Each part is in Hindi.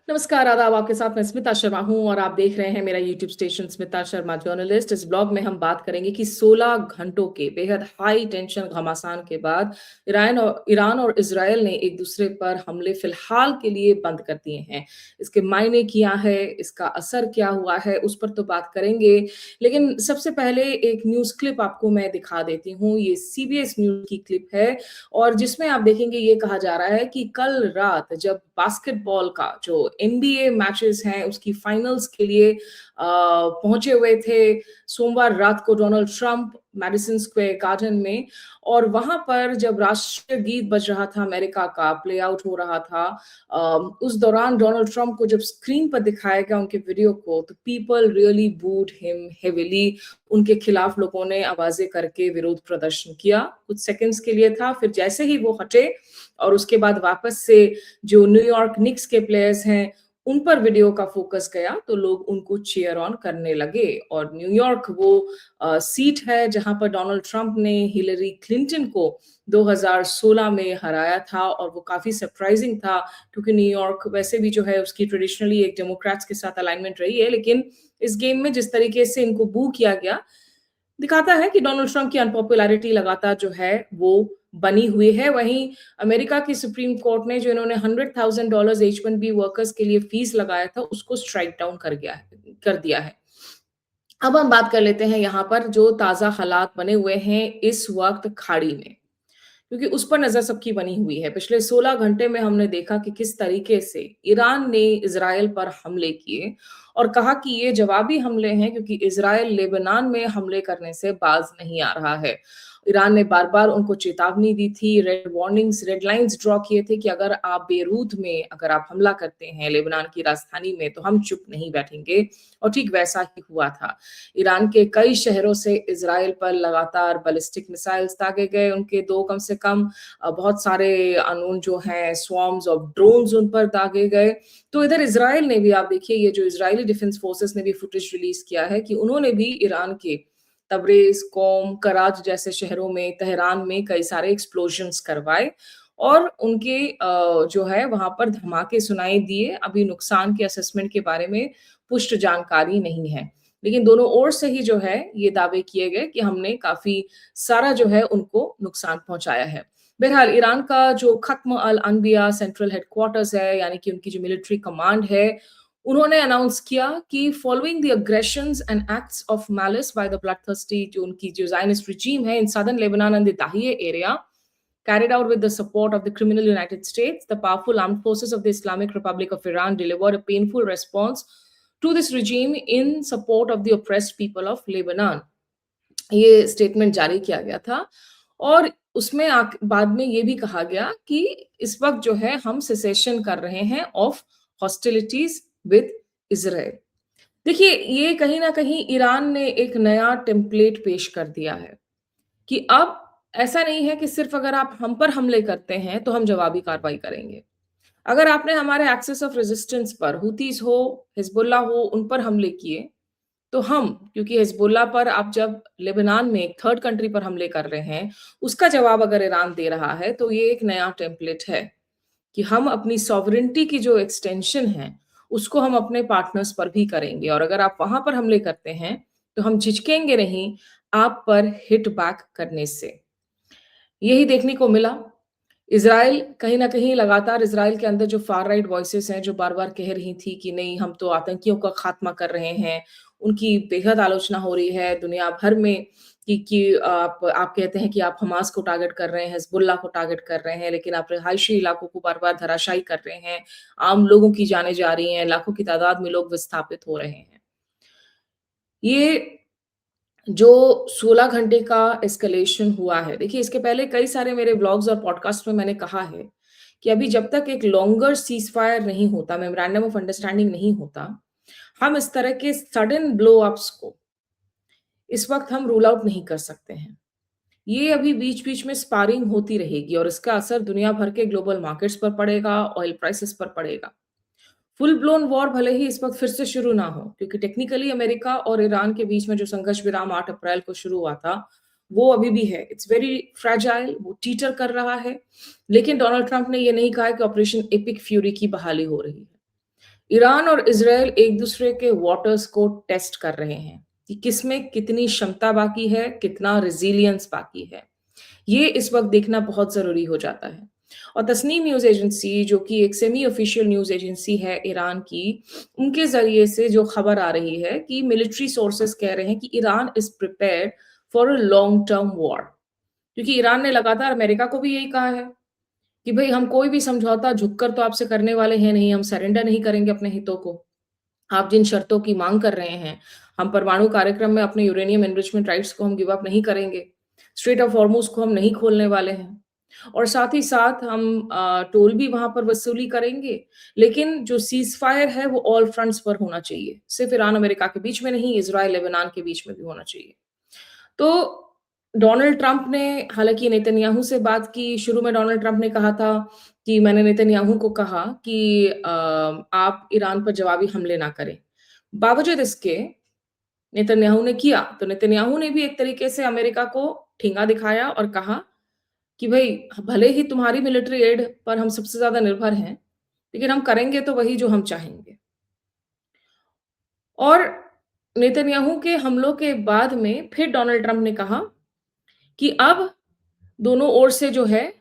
नमस्कार, आदाब। आपके साथ मैं स्मिता शर्मा हूँ और आप देख रहे हैं मेरा YouTube station Smita Sharma journalist. इस ब्लॉग में हम बात करेंगे कि 16 घंटों के बेहद हाई टेंशन घमासान के बाद ईरान और इज़राइल ने एक दूसरे पर हमले फिलहाल के लिए बंद कर दिए हैं। इसके मायने क्या है, इसका असर क्या हुआ है, उस पर तो बात करेंगे। लेकिन सबसे पहले एक न्यूज़ क्लिप आपको मैं दिखा देती हूँ। ये सीबीएस न्यूज़ की क्लिप है और जिसमें आप देखेंगे ये कहा जा रहा है कि कल रात जब बास्केटबॉल का जो एनबीए मैचेस हैं उसकी फाइनल्स के लिए पहुंचे हुए थे सोमवार रात को Donald Trump Madison Square garden में। और वहां पर जब राष्ट्रीय गीत बज रहा था, अमेरिका का प्ले आउट हो रहा था, उस दौरान डोनाल्ड ट्रंप को जब स्क्रीन पर दिखाया गया उनके वीडियो को, तो पीपल रियली बूड हिम हेविली। उनके खिलाफ लोगों ने आवाजें करके विरोध प्रदर्शन किया। कुछ सेकंड्स के लिए था, फिर जैसे ही वो हटे और उसके बाद वापस से जो न्यूयॉर्क निक्स के प्लेयर्स हैं उन पर वीडियो का फोकस गया तो लोग उनको चीयर ऑन करने लगे। और न्यूयॉर्क वो सीट है जहां पर डोनाल्ड ट्रंप ने हिलरी क्लिंटन को 2016 में हराया था और वो काफी सरप्राइजिंग था क्योंकि न्यूयॉर्क वैसे भी जो है उसकी ट्रेडिशनली एक डेमोक्रेट्स के साथ अलाइनमेंट रही है। लेकिन इस गेम में जिस तरीके से इनको बू किया गया दिखाता है कि डोनाल्ड ट्रंप की अनपॉपुलैरिटी लगातार जो है वो बनी हुई है। वहीं अमेरिका की सुप्रीम कोर्ट ने जो इन्होंने $100,000 H-1B वर्कर्स के लिए फीस लगाया था उसको स्ट्राइक डाउन कर दिया है। अब हम बात कर लेते हैं यहाँ पर जो ताजा हालात बने हुए हैं इस वक्त खाड़ी में, क्योंकि उस पर नजर सबकी बनी हुई है। पिछले 16 घंटे में हमने देखा कि किस तरीके से ईरान ने इजराइल पर हमले किए और कहा कि ये जवाबी हमले हैं क्योंकि इजराइल लेबनान में हमले करने से बाज नहीं आ रहा है। ईरान ने बार बार उनको चेतावनी दी थी, रेड लाइंस ड्रॉ किए थे कि अगर आप बेरूत में अगर आप हमला करते हैं लेबनान की राजधानी में तो हम चुप नहीं बैठेंगे। और ठीक वैसा ही हुआ था। ईरान के कई शहरों से इजराइल पर लगातार बैलिस्टिक मिसाइल्स दागे गए, उनके दो कम से कम बहुत सारे अननोन जो हैं स्वॉर्म्स ऑफ ड्रोन्स उन पर दागे गए। तो इधर इजराइल ने भी, आप देखिए ये जो इजरायली डिफेंस फोर्सेस ने भी फुटेज रिलीज किया है कि उन्होंने भी ईरान के तबरेज, कोम, कराच जैसे शहरों में, तेहरान में कई सारे एक्सप्लोजन्स करवाए और उनके जो है वहां पर धमाके सुनाई दिए। अभी नुकसान के असेसमेंट के बारे में पुष्ट जानकारी नहीं है, लेकिन दोनों ओर से ही जो है ये दावे किए गए कि हमने काफी सारा जो है उनको नुकसान पहुंचाया है। बहरहाल ईरान का जो खत्म अल अनबिया सेंट्रल हेडक्वार्टर्स है, यानी कि उनकी जो मिलिट्री कमांड है, उन्होंने अनाउंस किया कि following the aggressions and acts of malice by the bloodthirsty, जो उनकी जो ज़ायनिस्ट रिजीम है in southern Lebanon and the Dahieh area, carried out with the support of the criminal United States, the powerful armed forces of the Islamic Republic of Iran delivered a painful response to this regime in support of the oppressed people of Lebanon. ये स्टेटमेंट जारी किया गया था और उसमें बाद में ये भी कहा गया कि इस वक्त जो है हम सेसेशन कर रहे हैं ऑफ हॉस्टिलिटीज विद इजराइल। देखिए ये कहीं ना कहीं ईरान ने एक नया टेम्पलेट पेश कर दिया है कि अब ऐसा नहीं है कि सिर्फ अगर आप हम पर हमले करते हैं तो हम जवाबी कार्रवाई करेंगे। अगर आपने हमारे एक्सेस ऑफ रेजिस्टेंस पर हुतीस हो, हिजबुल्लाह हो, उन पर हमले किए तो हम, क्योंकि हिजबुल्लाह पर आप जब लेबनान में एक थर्ड कंट्री पर हमले कर रहे हैं उसका जवाब अगर ईरान दे रहा है तो ये एक नया टेम्पलेट है कि हम अपनी सॉवरेंटी की जो एक्सटेंशन है उसको हम अपने पार्टनर्स पर भी करेंगे और अगर आप वहां पर हमले करते हैं तो हम झिझकेंगे नहीं आप पर हिट बैक करने से। यही देखने को मिला। इज़राइल कहीं न कहीं लगातार इज़राइल के अंदर जो फार राइट वॉइसेस हैं, जो बार-बार कह रही थी कि नहीं हम तो आतंकियों का खात्मा कर रहे हैं, उनकी बेहद आलोचना हो रही है दुनिया भर में कि आप कहते हैं कि आप हमास को टारगेट कर रहे हैं, हिज़बुल्लाह को टारगेट कर रहे हैं, लेकिन आप रिहायशी इलाकों को बार-बार धराशायी कर रहे हैं, आम लोगों की जानें जा रही हैं, लाखों की तादाद में लोग विस्थापित हो रहे हैं। ये जो 16 घंटे का एस्केलेशन हुआ है, देखिए इसके पहले कई सारे मेरे व्लॉग्स और पॉडकास्ट में मैंने कहा है कि अभी जब तक एक लॉन्गर सीज़फायर नहीं होता, मेमोरेंडम ऑफ अंडरस्टैंडिंग नहीं होता, हम इस तरह के सडन ब्लो अप्स को इस वक्त हम रूल आउट नहीं कर सकते हैं। ये अभी बीच-बीच में स्पारिंग होती रहेगी और इसका असर दुनिया भर के ग्लोबल मार्केट्स पर पड़ेगा, ऑयल प्राइसेस पर पड़ेगा। फुल ब्लोन वॉर भले ही इस वक्त फिर से शुरू ना हो, क्योंकि टेक्निकली अमेरिका और ईरान के बीच में जो संघर्ष विराम 8 अप्रैल को शुरू हुआ था वो अभी भी है। इट्स वेरी फ्रैजाइल, वो टीटर कर रहा है। लेकिन डोनाल्ड ट्रंप ने ये नहीं कहा कि ऑपरेशन एपिक फ्यूरी की बहाली हो रही है। ईरान और इज़राइल एक-दूसरे के वाटर्स को टेस्ट कर रहे हैं, कि किसमें कितनी क्षमता बाकी है, कितना रेज़िलियंस बाकी है। ये इस वक़्त देखना बहुत ज़रूरी हो जाता है। और तस्नीम न्यूज़ एजेंसी जो कि एक सेमी ऑफ़िशियल न्यूज़ एजेंसी है ईरान की, उनके ज़रिए से जो खबर आ रही है कि मिलिट्री सोर्सेज़ कह रहे हैं कि Iran is prepared for a long term war. क्योंकि ईरान ने लगातार अमेरिका को भी यही कहा है कि भई हम कोई भी समझौता झुककर तो आपसे करने वाले हैं नहीं, हम सरेंडर नहीं करेंगे अपने हितों को। आप जिन शर्तों की माँग कर रहे हैं, हम परमाणु कार्यक्रम में अपने यूरेनियम एनरिचमेंट राइट्स को हम गिव अप नहीं करेंगे। स्ट्रेट ऑफ हॉर्मुज़ को हम नहीं खोलने वाले हैं और साथ ही साथ हम टोल भी वहाँ पर वसूली करेंगे, लेकिन जो सीज़फायर है वो ऑल फ्रंट्स पर होना चाहिए। सिर्फ़ ईरान-अमेरिका के बीच में नहीं, इज़राइल-लेबनान के बीच में भी होना चाहिए। तो डोनाल्ड ट्रंप ने हालाँकि नेतन्याहू से बात की, शुरू में डोनाल्ड ट्रंप ने कहा था कि मैंने नेतन्याहू को कहा कि आप ईरान पर जवाबी हमले ना करें। बावजूद इसके नेतन्याहू ने किया, तो नेतन्याहू ने भी एक तरीके से अमेरिका को ठेंगा दिखाया और कहा कि भई भले ही तुम्हारी मिलिट्री एड पर हम सबसे ज़्यादा निर्भर हैं, लेकिन हम करेंगे तो वही जो हम चाहेंगे। और नेतन्याहू के हमलों के बाद में फिर डोनाल्ड ट्रंप ने कहा कि अब दोनों ओर से जो है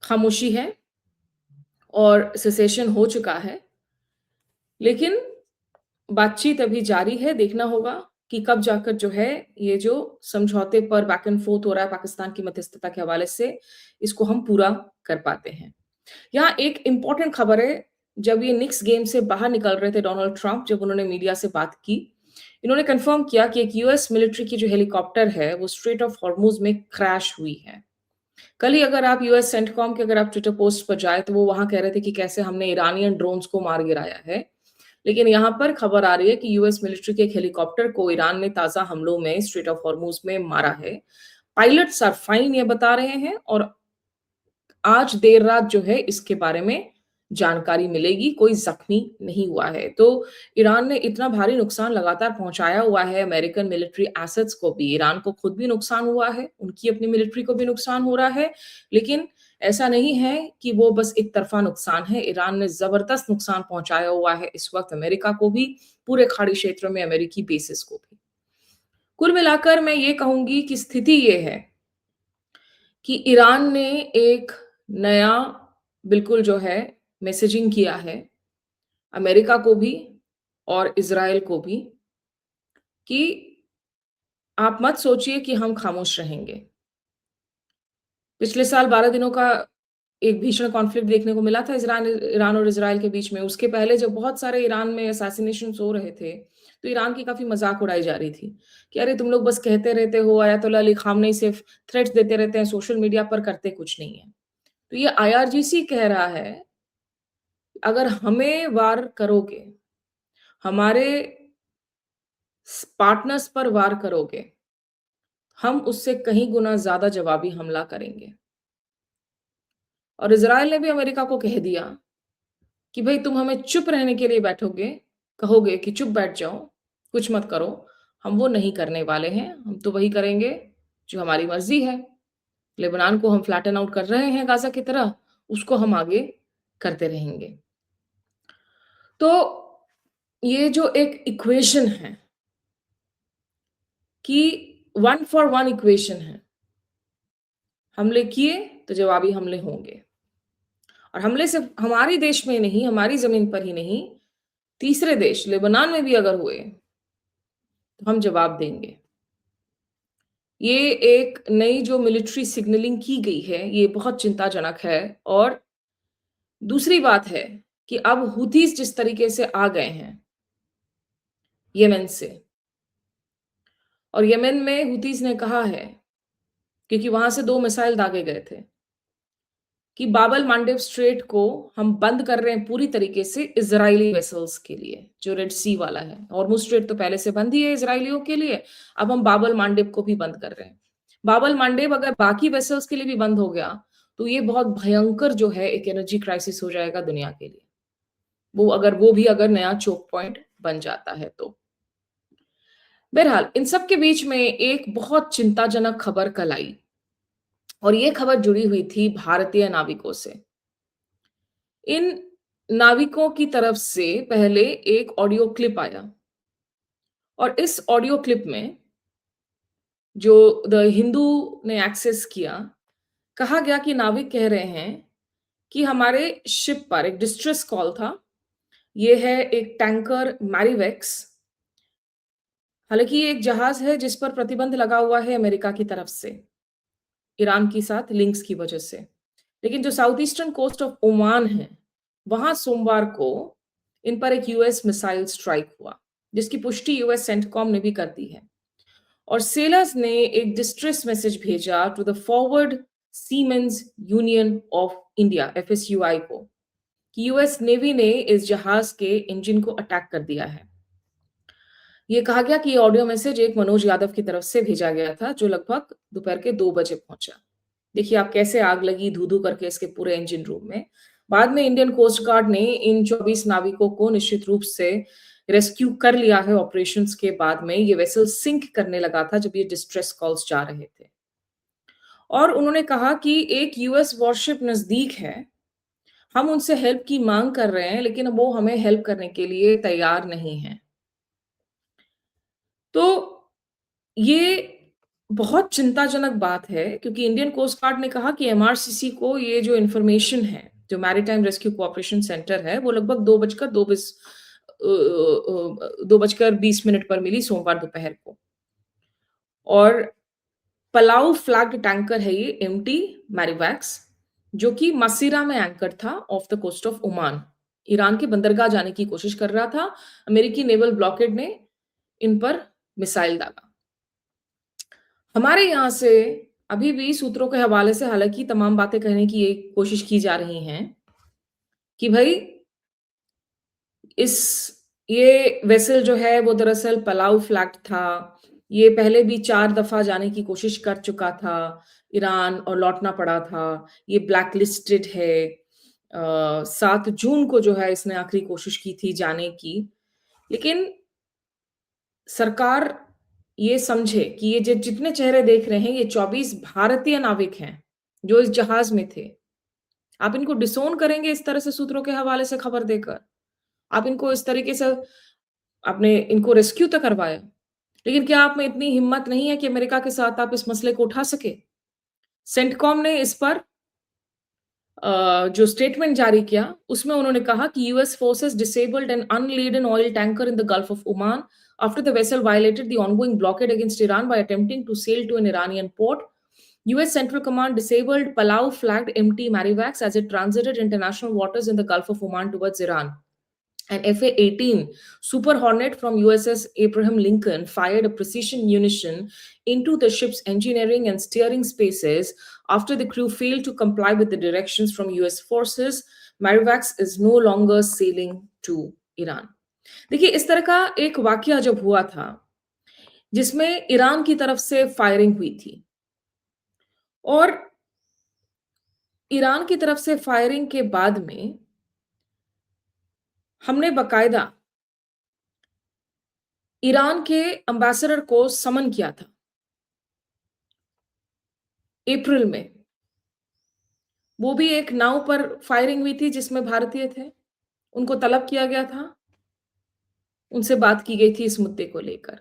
खामोशी है और सेसेशन हो चुका है, लेकिन बातचीत अभी जारी है, देखना होगा कि कब जाकर जो है ये जो समझौते पर बैक एंड फोर्थ हो रहा है पाकिस्तान की मध्यस्थता के हवाले से, इसको हम पूरा कर पाते हैं। यहाँ एक इम्पोर्टेंट खबर है, जब ये निक्स गेम से बाहर निकल रहे थे डोनाल्ड ट्रंप, जब उन्होंने मीडिया से बात की, इन्होंने कन्फर्म किया कि एक यूएस मिलिट्री की जो हेलीकॉप्टर है, वो स्ट्रेट ऑफ हॉर्मुज़ में क्रैश हुई है। कल ही अगर आप यूएस सेंटकॉम के अगर आप ट्विटर पोस्ट पर जाएँ, तो वो वहाँ कह रहे थे कि कैसे हमने ईरानियन ड्रोन्स को मार गिराया है। लेकिन यहाँ पर खबर आ रही है कि यूएस मिलिट्री के एक हेलीकॉप्टर को ईरान ने ताज़ा हमलों में स्ट्रेट ऑफ हॉर्मुज़ में मारा है। पायलट्स आर फाइन ये बता रहे हैं और आज देर रात जो है इसके बारे में जानकारी मिलेगी, कोई ज़ख्मी नहीं हुआ है। तो ईरान ने इतना भारी नुकसान लगातार पहुँचाया हुआ है अमेरिकन मिलिट्री एसेट्स को भी, ईरान को खुद भी नुकसान हुआ है, उनकी अपनी मिलिट्री को भी नुकसान हो रहा है। लेकिन ऐसा नहीं है कि वो बस एक तरफ़ा नुकसान है, ईरान ने ज़बरदस्त नुकसान पहुँचाया हुआ है इस वक़्त अमेरिका को भी, पूरे खाड़ी क्षेत्र में अमेरिकी बेसेस को भी। कुल मिलाकर मैं ये कहूँगी कि स्थिति ये है कि ईरान ने एक नया बिल्कुल जो है मैसेजिंग किया है अमेरिका को भी और इज़राइल को भी कि आप मत सोचिए कि हम खामोश रहेंगे। पिछले साल 12 दिनों का एक भीषण कॉन्फ्लिक्ट देखने को मिला था ईरान और इज़राइल के बीच में। उसके पहले जब बहुत सारे ईरान में असैसिनेशंस हो रहे थे, तो ईरान की काफ़ी मज़ाक उड़ाई जा रही थी कि अरे तुम लोग बस कहते रहते हो, अयतुल्ला अली खामनेई सिर्फ़ थ्रेट्स देते रहते हैं सोशल मीडिया पर, करते कुछ नहीं है। तो ये आईआरजीसी कह रहा है, अगर हमें वार करोगे, हमारे पार्टनर्स पर वार करोगे, हम उससे कहीं गुना ज़्यादा जवाबी हमला करेंगे। और इज़राइल ने भी अमेरिका को कह दिया कि भई तुम हमें चुप रहने के लिए बैठोगे, कहोगे कि चुप बैठ जाओ, कुछ मत करो, हम वो नहीं करने वाले हैं, हम तो वही करेंगे जो हमारी मर्ज़ी है। लेबनान को हम फ्लैटन आउट कर रहे हैं गाज़ा की तरह, उसको हम आगे करते रहेंगे। तो ये जो एक इक्वेशन है कि 1 फॉर 1 इक्वेशन है, हमले किए तो जवाबी हमले होंगे और हमले सिर्फ़ हमारे देश में नहीं, हमारी ज़मीन पर ही नहीं, तीसरे देश लेबनान में भी अगर हुए, तो हम जवाब देंगे। ये एक नई जो मिलिट्री सिग्नलिंग की गई है, ये बहुत चिंताजनक है और दूसरी बात है कि अब हूथीज़ जिस तरीके से आ गए हैं, येमेन से और येमेन में हूथीज़ ने कहा है, क्योंकि वहाँ से 2 मिसाइल दागे गए थे, कि बाब अल मांडेब स्ट्रेट को हम बंद कर रहे हैं पूरी तरीके से इज़राइली वेसल्स के लिए, जो रेड सी वाला है। हॉर्मुज़ स्ट्रेट तो पहले से बंद ही है इज़राइलियों के लिए, अब हम बाब अल मांडेब को भी बंद कर रहे हैं। बाब अल मांडेब अगर बाकी वेसल्स के लिए भी बंद हो गया, तो ये बहुत भयंकर जो है एक एनर्जी क्राइसिस हो जाएगा दुनिया के लिए। वो भी अगर नया चोक पॉइंट बन जाता है तो। बहरहाल, इन सब के बीच में एक बहुत चिंताजनक खबर कल आई और ये खबर जुड़ी हुई थी भारतीय नाविकों से। इन नाविकों की तरफ से पहले एक ऑडियो क्लिप आया और इस ऑडियो क्लिप में जो द हिंदू ने एक्सेस किया, कहा गया कि नाविक कह रहे हैं कि हमारे शिप पर एक डिस्ट्रेस कॉल था। ये है एक टैंकर मैरीवेक्स। हालाँकि ये एक जहाज़ है जिस पर प्रतिबंध लगा हुआ है अमेरिका की तरफ से, ईरान के साथ लिंक्स की वजह से। लेकिन जो south eastern coast of Oman है, वहाँ सोमवार को इन पर एक यूएस मिसाइल स्ट्राइक हुआ, जिसकी पुष्टि यूएस सेंटकॉम ने भी कर दी है। और सेलर्स ने एक डिस्ट्रेस मैसेज भेजा to the forward seamen's union of India FSUI को कि यूएस नेवी ने इस जहाज के इंजन को अटैक कर दिया है। ये कहा गया कि ये ऑडियो मैसेज एक मनोज यादव की तरफ से भेजा गया था, जो लगभग दोपहर के 2 बजे पहुंचा। देखिए आप कैसे आग लगी धू-धू करके इसके पूरे इंजन रूम में। बाद में इंडियन कोस्ट गार्ड ने इन 24 नाविकों को निश्चित रूप से रेस्क्यू कर लिया है ऑपरेशंस के बाद में। ये वेसल सिंक करने लगा था जब ये डिस्ट्रेस कॉल्स जा रहे थे। और उन्होंने कहा कि एक यूएस वॉरशिप नज़दीक है, हम उनसे हेल्प की माँग कर रहे हैं, लेकिन वो हमें हेल्प करने के लिए तैयार नहीं हैं। तो ये बहुत चिंताजनक बात है क्योंकि इंडियन कोस्ट गार्ड ने कहा कि एमआरसीसी को ये जो इन्फॉर्मेशन है, जो मैरीटाइम रेस्क्यू कोऑपरेशन सेंटर है, वो लगभग 2 बजकर 20 मिनट पर मिली सोमवार दोपहर को। और पलाऊ फ्लैग्ड टैंकर है ये एमटी मैरीवैक्स, जो कि मसीरा में एंकर था off the coast of Oman. Iran के बंदरगाह जाने की कोशिश कर रहा था। अमेरिकी नेवल ब्लॉकेड ने इन पर मिसाइल दागा। हमारे यहाँ से अभी भी सूत्रों के हवाले से हालाँकि तमाम बातें कहने की ये कोशिश की जा रही हैं कि भई इस ये वेसल जो है वो दरअसल पलाऊ फ्लैग था। ये पहले भी 4 दफ़ा जाने की कोशिश कर चुका था ईरान और लौटना पड़ा था। ये ब्लैक लिस्टेड है। 7 जून को जो है इसने आखिरी कोशिश की थी जाने की। लेकिन सरकार ये समझे कि ये जितने चेहरे देख रहे हैं, ये 24 भारतीय नाविक हैं, जो इस जहाज़ में थे। आप इनको डिसोन करेंगे इस तरह से सूत्रों के हवाले से खबर देकर। आप इनको इस तरीके से आपने इनको रेस्क्यू तो करवाया, लेकिन क्या आप में इतनी हिम्मत नहीं है कि अमेरिका के साथ आप इस मसले को उठा सके? सेंटकॉम ने इस पर जो स्टेटमेंट जारी किया, उसमें उन्होंने कहा कि US forces disabled an unladen oil tanker in the Gulf of Oman after the vessel violated the ongoing blockade against Iran by attempting to sail to an Iranian port. US Central Command disabled Palau flagged MT Marivax as it transited international waters in the Gulf of Oman towards Iran. An FA-18 Super Hornet from USS Abraham Lincoln fired a precision munition into the ship's engineering and steering spaces after the crew failed to comply with the directions from US forces. Marivax is no longer sailing to Iran. देखिए इस तरह का एक वाकया जब हुआ था, जिसमें ईरान की तरफ से फायरिंग हुई थी और ईरान की तरफ से फायरिंग के बाद में हमने बाकायदा ईरान के एम्बेसडर को समन किया था अप्रैल में। वो भी एक नाव पर फायरिंग हुई थी जिसमें भारतीय थे। उनको तलब किया गया था। उनसे बात की गई थी इस मुद्दे को लेकर।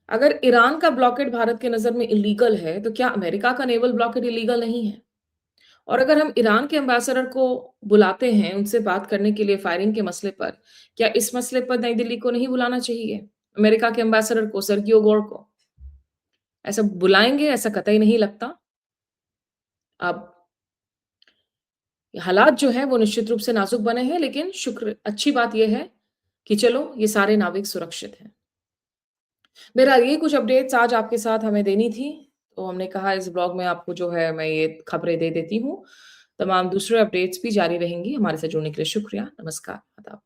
अगर ईरान का ब्लॉकेड भारत के नज़र में इल्लीगल है, तो क्या अमेरिका का नेवल ब्लॉकेड इल्लीगल नहीं है? और अगर हम ईरान के एम्बेसडर को बुलाते हैं, उनसे बात करने के लिए फायरिंग के मसले पर, क्या इस मसले पर नई दिल्ली को नहीं बुलाना चाहिए? अमेरिका के एम्बेसडर को, सर्गियो गोर को? ऐसा बुलाएँगे, ऐसा कतई नहीं लगता। अब हालात जो हैं, वो निश्चित रूप से नाज़ुक बने हैं, लेकिन अच्छी बात ये है कि चलो, ये सारे नाविक सुरक्षित हैं। बहरहाल ये कुछ अपडेट्स आज आपके साथ हमें देनी थी, तो हमने कहा इस ब्लॉग में आपको जो है मैं ये खबरें दे देती हूँ। तमाम दूसरे अपडेट्स भी जारी रहेंगी। हमारे साथ जुड़ने के लिए शुक्रिया। नमस्कार, आदाब।